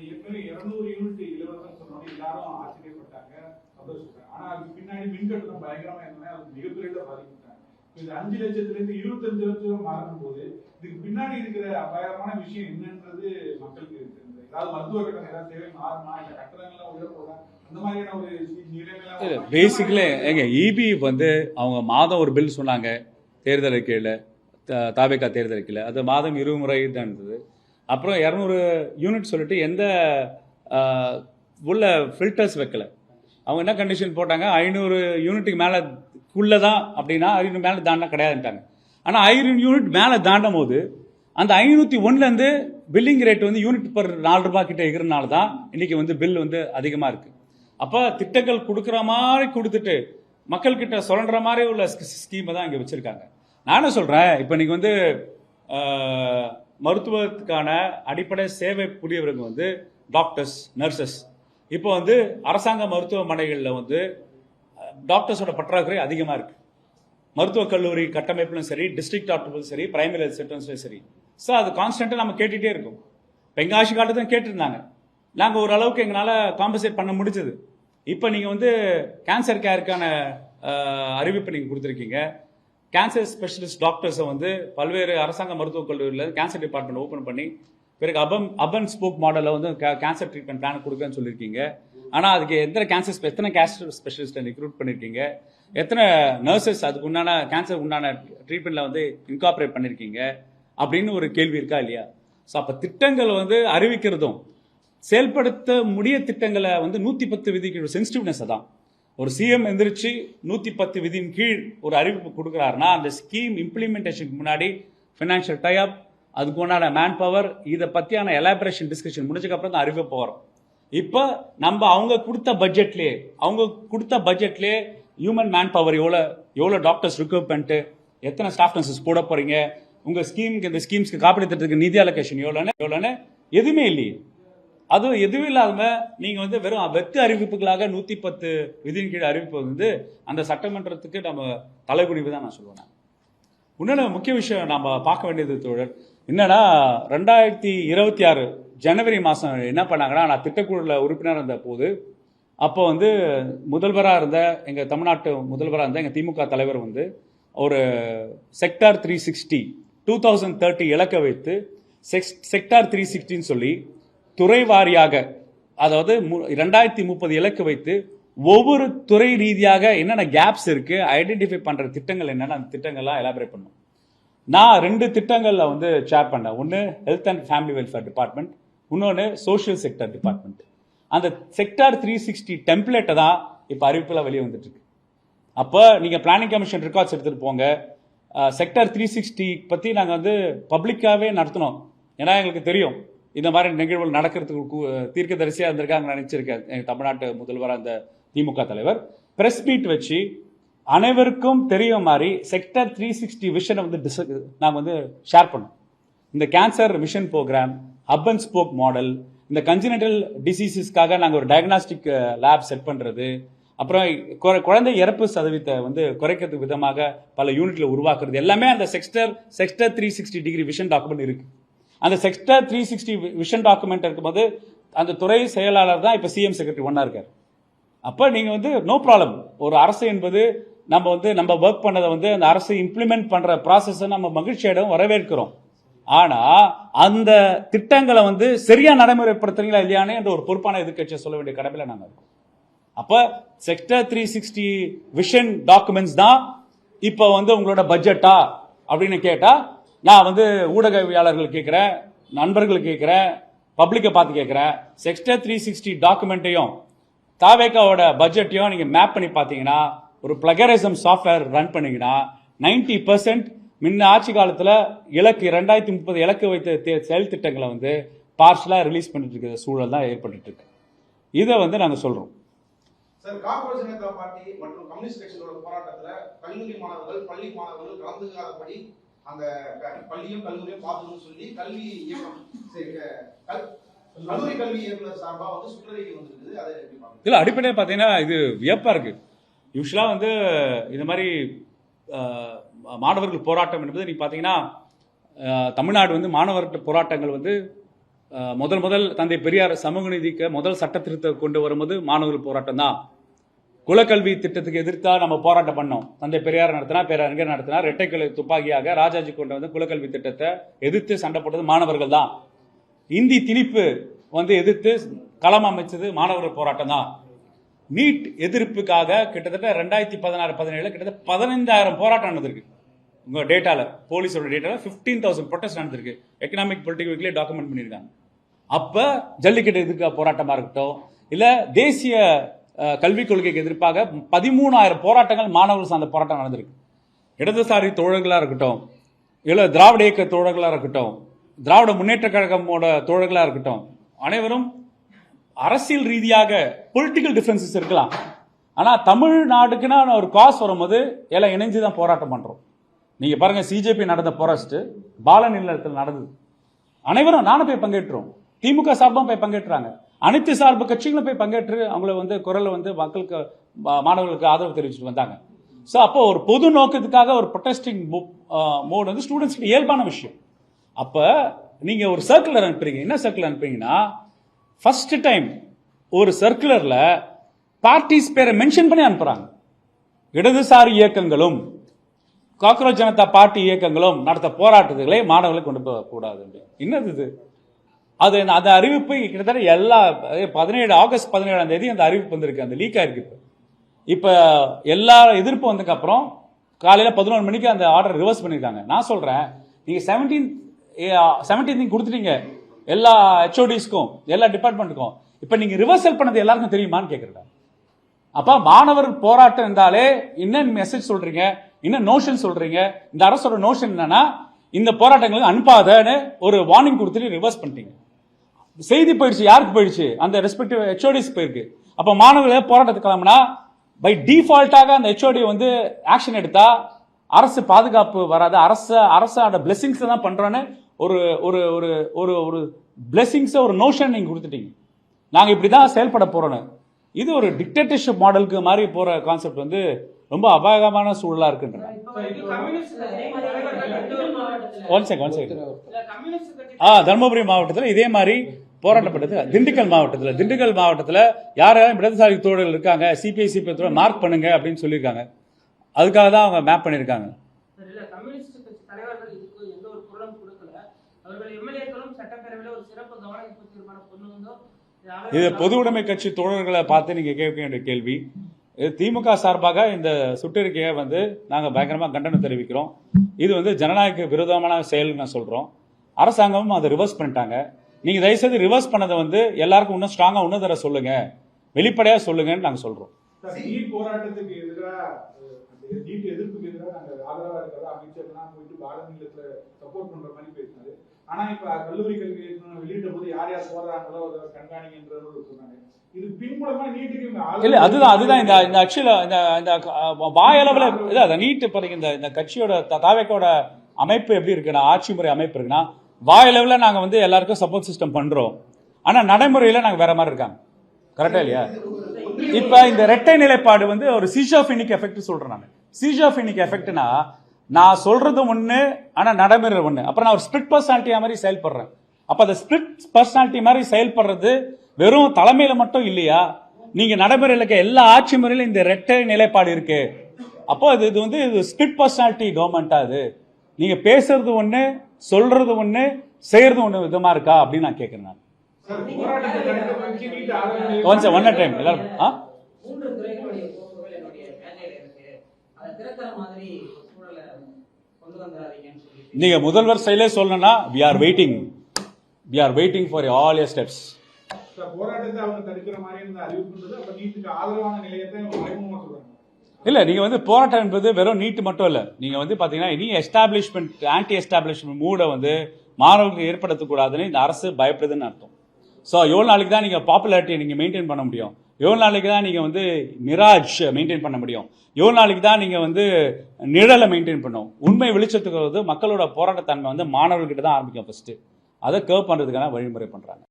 ஏற்கனவே 200 யூனிட் இலவசம் சொன்னோம், எல்லாரும் ஆச்சரியப்பட்டாங்க, சந்தோஷப்பட்டாங்க. ஆனா அதுக்கு பின்னாடி மின்கட்டணம் பயங்கரமா இருந்தோடனே அது மிகப்பெரிய பாதிப்புட்டாங்க. இந்த 5 லட்சத்துல இருந்து 25 லட்சம் மாறும் போது இதுக்கு பின்னாடி இருக்கிற அபாயமான விஷயம் என்னன்றது மக்களுக்கு இருக்கு. ஏதாவது மருத்துவ கட்டணம் ஏதாவது தேவை மாறுமா, இல்ல கட்டணங்கள்லாம் உயரப்போதா, அந்த மாதிரியான ஒரு நிலைமைலாம் பேசிக்கலி எங்க இபி வந்து அவங்க மாதம் ஒரு பில் சொன்னாங்க தேர்தல் அறிக்கையில், தாவேகா தேர்தல் அறிக்கையில் அது மாதம் 20 முறை தான் இருந்தது. அப்புறம் 200 யூனிட் சொல்லிட்டு எந்த உள்ள ஃபில்டர்ஸ் வைக்கல. அவங்க என்ன கண்டிஷன் போட்டாங்க, 500 யூனிட்டுக்கு மேலே குள்ளே தான் அப்படின்னா 500 மேலே தாண்டா கிடையாதுட்டாங்க. ஆனால் 500 யூனிட் மேலே தாண்டும் போது அந்த 501லேருந்து பில்லிங் ரேட் வந்து யூனிட் பர் 4 ரூபாய் கிட்ட இருக்கிறனால தான் இன்னைக்கு வந்து பில் வந்து அதிகமாக இருக்கு. அப்போ திட்டங்கள் கொடுக்குற மாதிரி கொடுத்துட்டு மக்கள்கிட்ட சுரண்டுற மாதிரி உள்ள ஸ்கீமை தான் இங்கே வச்சிருக்காங்க. நானும் சொல்கிறேன், இப்போ இன்னைக்கு வந்து மருத்துவத்துக்கான அடிப்படை சேவை புரியவர்கள் வந்து டாக்டர்ஸ், நர்சஸ். இப்போ வந்து அரசாங்க மருத்துவமனைகளில் வந்து டாக்டர்ஸோட பற்றாக்குறை அதிகமாக இருக்கு. மருத்துவக் கல்லூரி கட்டமைப்பிலும் சரி, டிஸ்ட்ரிக்ட் டாக்டர்களும் சரி, பிரைமரி ஹெல்த் சென்டர்ஸ்லையும் சரி. ஸோ அது கான்ஸ்டன்ட்டாக நம்ம கேட்டுகிட்டே இருக்கோம். பெங்காசி காலத்தையும் கேட்டுருந்தாங்க, நாங்கள் ஓரளவுக்கு எங்களால் காம்பன்சேட் பண்ண முடிஞ்சது. இப்போ நீங்கள் வந்து கேன்சர் கேருக்கான அறிவிப்பு நீங்கள் கொடுத்துருக்கீங்க. கேன்சர் ஸ்பெஷலிஸ்ட் டாக்டர்ஸை வந்து பல்வேறு அரசாங்க மருத்துவக் கல்லூரியில் கேன்சர் டிபார்ட்மெண்ட் ஓப்பன் பண்ணி பிறகு அபன் ஸ்போக் மாடலில் வந்து கேன்சர் ட்ரீட்மெண்ட் பிளான் கொடுக்குறேன்னு சொல்லியிருக்கீங்க. ஆனால் அதுக்கு எத்தனை கேன்சர் ஸ்பெஷலிஸ்ட்டை ரெக்ரூட் பண்ணியிருக்கீங்க, எத்தனை நர்சஸ் அதுக்கு உண்டான கேன்சர் உண்டான ட்ரீட்மெண்ட்டில் வந்து இன்கார்பரேட் பண்ணியிருக்கீங்க அப்படின்னு ஒரு கேள்வி இருக்கா இல்லையா? ஸோ அப்போ திட்டங்கள் வந்து அறிவிக்கிறதும் செயல்படுத்த முடிய திட்டங்களை வந்து 110 விதிக்கு சென்சிட்டிவ்னஸ் தான். ஒரு சிஎம் எந்திரிச்சு 110 விதியின் கீழ் ஒரு அறிவிப்பு கொடுக்குறாருன்னா அந்த ஸ்கீம் இம்ப்ளிமெண்டேஷனுக்கு முன்னாடி ஃபினான்ஷியல் டைப், அதுக்கு உண்டான மேன் பவர், இதை பற்றியான எலாபரேஷன் டிஸ்கஷன் முடிஞ்சதுக்கப்புறம் தான் அறிவிப்பு வரும். இப்போ நம்ம அவங்க கொடுத்த பட்ஜெட்லேயே ஹியூமன் மேன் பவர் எவ்வளோ டாக்டர்ஸ் ரிக்ரூட் பண்ணிட்டு எத்தனை ஸ்டாஃப் நர்சஸ் போட போறீங்க, உங்கள் ஸ்கீமுக்கு இந்த ஸ்கீம்ஸ்க்கு காப்பீடு திட்டத்துக்கு நிதி அலோகேஷன் எவ்வளோன்னு எதுவுமே இல்லையே. அதுவும் எதுவும் இல்லாம நீங்க வந்து வெறும் வெத்து அறிவிப்புகளாக 110 விதியின் கீழ் அறிவிப்பு வந்து அந்த சட்டமன்றத்துக்கு நம்ம தலைகுனிவு தான் நான் சொல்லுவேன். இன்னொன்று முக்கிய விஷயம் நம்ம பார்க்க வேண்டியது தோழர் என்னன்னா, 2026 ஜனவரி மாதம் என்ன பண்ணாங்கன்னா, நான் திட்டக்குழுல உறுப்பினர் இருந்த போது அப்போ வந்து முதல்வராக இருந்த எங்கள் தமிழ்நாட்டு முதல்வராக இருந்த எங்கள் திமுக தலைவர் வந்து ஒரு செக்டார் 360 2030 இலக்க வைத்து செக்டார் 360 சொல்லி துறை வாரியாக, அதாவது 2030 இலக்கு வைத்து ஒவ்வொரு துறை ரீதியாக என்னென்ன கேப்ஸ் இருக்கு ஐடென்டிஃபை பண்ற திட்டங்கள் என்னென்ன அந்த திட்டங்கள்லாம் எலாபரேட் பண்ணும். நான் 2 திட்டங்கள்ல வந்து சேர் பண்ணேன். ஒன்று health and family welfare department, இன்னொன்று சோஷியல் செக்டர் டிபார்ட்மெண்ட். அந்த செக்டார் 360 டெம்ப்ளேட்டை தான் இப்போ அறிவிப்புலாம் வெளியே வந்துட்டு இருக்கு. அப்போ நீங்க பிளானிங் கமிஷன் ரெக்கார்ட்ஸ் எடுத்துட்டு போங்க. செக்டார் 360 பத்தி நாங்கள் வந்து பப்ளிக்காவே நடத்தினோம். ஏன்னா எங்களுக்கு தெரியும் இந்த மாதிரி நிகழ்வுகள் நடக்கிறதுக்கு தீர்க்கதரிசியா இருந்திருக்காங்க நினைச்சிருக்கேன். எங்கள் தமிழ்நாட்டு முதல்வராக அந்த திமுக தலைவர் பிரஸ் மீட் வச்சு அனைவருக்கும் தெரிய மாதிரி செக்டர் 360 விஷனை வந்து நாங்கள் வந்து ஷேர் பண்ணோம். இந்த cancer mission program, hub and spoke model, இந்த கன்ஜினட்டல் டிசீசஸ்க்காக நாங்கள் ஒரு டயக்னாஸ்டிக் லேப் செட் பண்ணுறது, அப்புறம் குழந்தை இறப்பு சதவீதத்தை வந்து குறைக்கிறதுக்கு விதமாக பல யூனிட்ல உருவாக்குறது, எல்லாமே அந்த செக்டர் 360 டிகிரி விஷன் டாக்குமெண்ட் இருக்கு. அந்த செக்டர் 360 விஷன் டாக்குமெண்ட் இருக்கும்போது அந்த துறை செயலாளர் தான் இப்போ சிஎம் செக்ரட்டரி ஒன்னா இருக்காரு. அப்போ நீங்க வந்து நோ ப்ராப்ளம். ஒரு அரசு என்பது நம்ம வந்து நம்ம ஒர்க் பண்ணதை வந்து அந்த அரசு இம்ப்ளிமெண்ட் பண்ற ப்ராசஸ் நம்ம மகிழ்ச்சியிடம் வரவேற்கிறோம். ஆனா அந்த திட்டங்களை வந்து சரியா நடைமுறைப்படுத்துறீங்களா இல்லையானே என்ற ஒரு பொறுப்பான எதிர்க்கட்சியை சொல்ல வேண்டிய கடமையில நாங்கள் இருக்கோம். அப்ப செக்டர் 360 விஷன் டாக்குமெண்ட்ஸ் தான் இப்ப வந்து உங்களோட பட்ஜெட்டா அப்படின்னு கேட்டா, நான் வந்து ஊடகவியாளர்கள் கேட்கிறேன், நண்பர்கள் கேட்கிறேன், பப்ளிக்கை பார்த்து கேட்கிறேன். செக்டர் 360 டாக்குமெண்ட்டையும் தாவேகாவோட பட்ஜெட்டையும் நீங்க மேப் பண்ணி பார்த்தீங்கன்னா, ஒரு பிளகரிசம் சாஃப்ட்வேர் ரன் பண்ணீங்கன்னா 90% முன்ன ஆட்சி காலத்துல இலக்கு 2030 இலக்கு வைத்த செயல் திட்டங்களை வந்து பார்சலா ரிலீஸ் பண்ணிட்டு இருக்கிற சூழல் தான் ஏற்பட்டு இருக்கு. இதை வந்து நாங்க சொல்றோம். சார், கார்ப்பரேட் ஜனதா பார்ட்டி மற்றும் கம்யூனிஸ்ட் கட்சிகளோட போராட்டத்துல கல்லூரி மாணவர்கள், பள்ளி மாணவர்கள் கலந்துக்காதபடி அந்த பள்ளியும் கல்லூரியும் பார்த்துன்னு சொல்லி கல்வி இயக்கம் கல்லூரி கல்வி இயக்குனர் சார்பா வந்து சுற்றறிக்கை வந்திருக்குது. அதை எப்படி பாருங்க? இல்ல, அடிப்படையாக பார்த்தீங்கன்னா இது வியப்பா இருக்கு. யூஸ்வலா வந்து இந்த மாதிரி மாணவர்கள் போராட்டம் என்பது நீங்க பார்த்தீங்கன்னா தமிழ்நாடு வந்து மாணவர்கள் போராட்டங்கள் வந்து முதல் தந்தை பெரியார் சமூக நீதிக்கு முதல் சட்ட திருத்தம் கொண்டு வரும்போது மாணவர்கள் போராட்டம் தான். குலக்கல்வி திட்டத்துக்கு எதிர்த்தா நம்ம போராட்டம் பண்ணோம். தந்தை பெரியார் நடத்தினா, பேரறிஞர் நடத்தினா, இரட்டைக்கலை துப்பாக்கியாக ராஜாஜி கொண்டு வந்து குலக்கல்வி திட்டத்தை எதிர்த்து சண்டை போட்டது மாணவர்கள் தான். இந்தி திணிப்பு எதிர்த்து களம் அமைச்சது மாணவர்கள் போராட்டம் தான். நீட் எதிர்ப்புக்காக கிட்டத்தட்ட 2016-17 கிட்டத்தட்ட 15,000 போராட்டம் நடந்திருக்கு. உங்க டேட்டால, போலீஸோட டேட்டால 15,000 ப்ரொடெஸ்ட் நடந்திருக்கு. எக்கனாமிக் பொலிட்டிக்கல் வீக்லயே டாக்குமெண்ட் பண்ணியிருக்காங்க. அப்ப ஜல்லிக்கட்டு எதிர்க்க போராட்டமா இருக்கட்டும், இல்ல தேசிய கல்விக் கொள்கைக்கு எதிர்ப்பாக 13,000 போராட்டங்கள் மாணவர்கள் சார்ந்த போராட்டம் நடந்திருக்கு. இடதுசாரி தோழர்களா இருக்கட்டும், இல்ல திராவிட இயக்க தோழர்களா இருக்கட்டும், திராவிட முன்னேற்ற கழகமோட தோழர்களா இருக்கட்டும், அனைவரும் அரசியல் ரீதியாக பொலிட்டிக்கல் டிஃபரன்சஸ் இருக்கலாம். ஆனா தமிழ்நாடுக்குன்னா ஒரு காஸ் வரும்போது எல்லாம் இணைஞ்சுதான் போராட்டம் பண்றோம். நீங்க பாருங்க, சிஜேபி நடந்த போராஸ்ட் பாலன் இல்லத்தில் நடந்தது. அனைவரும் நானும் போய் பங்கேற்றோம். திமுக சார்பும் போய் பங்கேற்றாங்க. அனைத்து சார்பு கட்சிகளும் போய் பங்கேற்று அவங்கள குரல் மக்களுக்கு, மாணவர்களுக்கு ஆதரவு தெரிவிச்சுட்டு வந்தாங்க. ஸோ அப்போ ஒரு பொது நோக்கத்துக்காக ஒரு ப்ரொடெஸ்டிங் மோட் ஸ்டூடெண்ட்ஸ்க்கு இயல்பான விஷயம். அப்ப நீங்க ஒரு சர்க்குலர் அனுப்புறீங்க. என்ன சர்க்குலர் அனுப்புறீங்கன்னா, ஃபர்ஸ்ட் டைம் ஒரு சர்க்குலர்ல பார்ட்டிஸ் பேரை மென்ஷன் பண்ணி அனுப்புறாங்க. இடதுசாரி இயக்கங்களும் காக்ரோச் ஜனதா பார்ட்டி இயக்கங்களும் நடத்த போராட்டங்களை மாணவர்களை கொண்டு போக கூடாது. என்னது இது? அது அந்த அறிவிப்பு கிட்டத்தட்ட எல்லா ஆகஸ்ட் 17 அந்த அறிவிப்பு வந்திருக்கு, அந்த லீக் ஆயிருக்கு. இப்ப எல்லா எதிர்ப்பு வந்ததுக்கு அப்புறம் காலையில 11 மணிக்கு அந்த ஆர்டர் ரிவர்ஸ் பண்ணிருக்காங்க. நான் சொல்றேன், நீங்க 17 கொடுத்துட்டீங்க எல்லா ஹெச்ஓடிஸ்க்கும், எல்லா டிபார்ட்மெண்ட்டுக்கும். இப்ப நீங்க ரிவர்சல் பண்ணது எல்லாருக்கும் தெரியுமான்னு கேக்குறேன். அப்ப மாணவர் போராட்டம் இருந்தாலே என்ன மெசேஜ் சொல்றீங்க, என்ன நோஷன் சொல்றீங்க? இந்த அரசோட நோஷன் என்னன்னா, இந்த போராட்டங்களுக்கு அனுப்பாதன்னு ஒரு வார்னிங் கொடுத்துட்டு ரிவர்ஸ் பண்ணிட்டீங்க. செய்தி போயிடுச்சு. யாருக்கு போயிடுச்சு? அந்த ரெஸ்பெக்டிவ் ஹெச்ஓடிஸ் போயிருக்கு. அப்ப மாணவர்கள் போராட்டத்துக்கு கிளம்புனா பை டிஃபால்ட்டாக அந்த ஹெச்ஓடி ஆக்ஷன் எடுத்தா அரசு பாதுகாப்பு வராது. அரசோட பிளெஸிங்ஸ் தான் பண்றோன்னு ஒரு ஒரு ஒரு ஒரு ஒரு பிளெஸிங்ஸ், ஒரு நோஷன் நீங்க கொடுத்துட்டீங்க. நாங்க இப்படிதான் செயல்பட போறோம்னு. இது ஒரு டிக்டேட்டர்ஷிப் மாடலுக்கு மாதிரி போற கான்செப்ட் ரொம்ப அபாயகமான சூழலா இருக்குன்ற. தர்மபுரி மாவட்டத்தில் இதே மாதிரி போராட்டப்பட்டது. திண்டுக்கல் மாவட்டத்தில் யாரும் இடதுசாரி தோழர்கள் இருக்காங்க, சிபிஐ சிபிஐ மார்க் பண்ணுங்க அப்படின்னு சொல்லியிருக்காங்க. அதுக்காக தான் அவங்க மேப் பண்ணிருக்காங்க. இது பொது உடைமை கட்சி தோழர்களை பார்த்து நீங்க கேட்க வேண்டிய கேள்வி. திமுக சார்பாக இந்த சுற்றறிக்கையை நாங்க பயங்கரமா கண்டனம் தெரிவிக்கிறோம். இது ஜனநாயக விரோதமான செயல் நான் சொல்றோம். அரசாங்கமும் அதை ரிவர்ஸ் பண்ணிட்டாங்க. நீங்க தயவுசெய்து ரிவர்ஸ் பண்ணதை எல்லாருக்கும் இன்னும் ஸ்ட்ராங்கா இன்னும் தர சொல்லுங்க, வெளிப்படையா சொல்லுங்கன்னு நாங்க சொல்றோம். போராட்டத்துக்கு எதிராக, நீட் எதிர்ப்புக்கு எதிராக நாங்க ஆதரவா இருக்கிறதா அமைச்சர்லாம் போயிட்டு பாலநிலத்துல சப்போர்ட் பண்ற மாதிரி பேசினாரு. ஆனா இப்ப கல்லூரி கல்வி வெளியிட்ட போது யார் யார் போடுறாங்களோ அதை கண்காணிக்கின்ற சொன்னாங்க. இது பின்புலமா நீட்டுக்கு இல்ல, அதுதான் இந்த ஆக்சுவலா இந்த வாயளவுல நீட்டு பாத்தீங்க. இந்த கட்சியோட தாவேக்கோட அமைப்பு எப்படி இருக்குன்னா, ஆட்சி முறை அமைப்பு இருக்குன்னா, வாயளவுல நாங்க எல்லாருக்கும் சப்போர்ட் சிஸ்டம் பண்றோம். ஆனா நடைமுறையில நாங்க வேற மாதிரி இருக்காங்க. கரெக்டா இல்லையா? இப்ப இந்த இரட்டை நிலைப்பாடு ஒரு சீஷோஃபினிக் எஃபெக்ட் சொல்றேன் நான். சீஷோஃபினிக் எஃபெக்ட்னா, நான் சொல்றது ஒண்ணு ஆனா நடைமுறை ஒண்ணு. அப்புறம் நான் ஒரு ஸ்பிளிட் பர்சனாலிட்டியா மாதிரி செயல்படுறேன். அப்ப அந்த ஸ்பிளிட் பர்சனாலிட்டி மாதிரி செயல்படுறது வெறும் தலைமையில மட்டும் இல்லையா, நீங்க நடைமுறையில் இருக்க எல்லா ஆட்சி முறையிலும் இந்த இரட்டை நிலைப்பாடு இருக்கு. அப்போ இது ஸ்பிளிட் பர்சனாலிட்டி கவர்மெண்டா? அது நீங்க பேசுறது ஒண்ணு, சொல்றது ஒண்ணு, செய்யறது ஒண்ணு விதமா இருக்கா அப்படின்னு நான் கேட்கிறேன். நான் ஒன் டைம் எல்லாரும் நீங்க முதல்வர் ஸ்டைலே சொல்லணும்னா, we are waiting for all your steps. போராட்டத்தை அவங்க தடுக்கிற மாதிரி இந்த அறிவிப்புன்றது அப்ப நீட்டுக்கு ஆதரவான நிலையத்தை மறைமுகமா சொல்றாங்க. இல்ல, நீங்க போராட்டம் என்பது வெறும் நீட் மட்டும் இல்ல. நீங்க பாத்தீங்கன்னா இனி எஸ்டாப்ளிஷ்மெண்ட், ஆன்டி எஸ்டாப்ளிஷ்மெண்ட் மூட மாணவர்களுக்கு ஏற்படுத்தக்கூடாதுன்னு இந்த அரசு பயப்படுதுன்னு அர்த்தம். ஸோ எவ்வளவு நாளைக்கு தான் நீங்க பாப்புலாரிட்டியை நீங்க மெயின்டைன் பண்ண முடியும்? எவ்வளவு நாளைக்கு தான் நீங்க மிராஜ் மெயின்டைன் பண்ண முடியும்? எவ்வளவு நாளைக்கு தான் நீங்க நிழலை மெயின்டைன் பண்ணும்? உண்மை வெளிச்சத்துக்கு மக்களோட போராட்டத்தன்மை மாணவர்கிட்ட தான் ஆரம்பிக்கும். ஃபர்ஸ்ட் அதை கர்வ் பண்றதுக்கான வழிமுறை பண்றாங்க.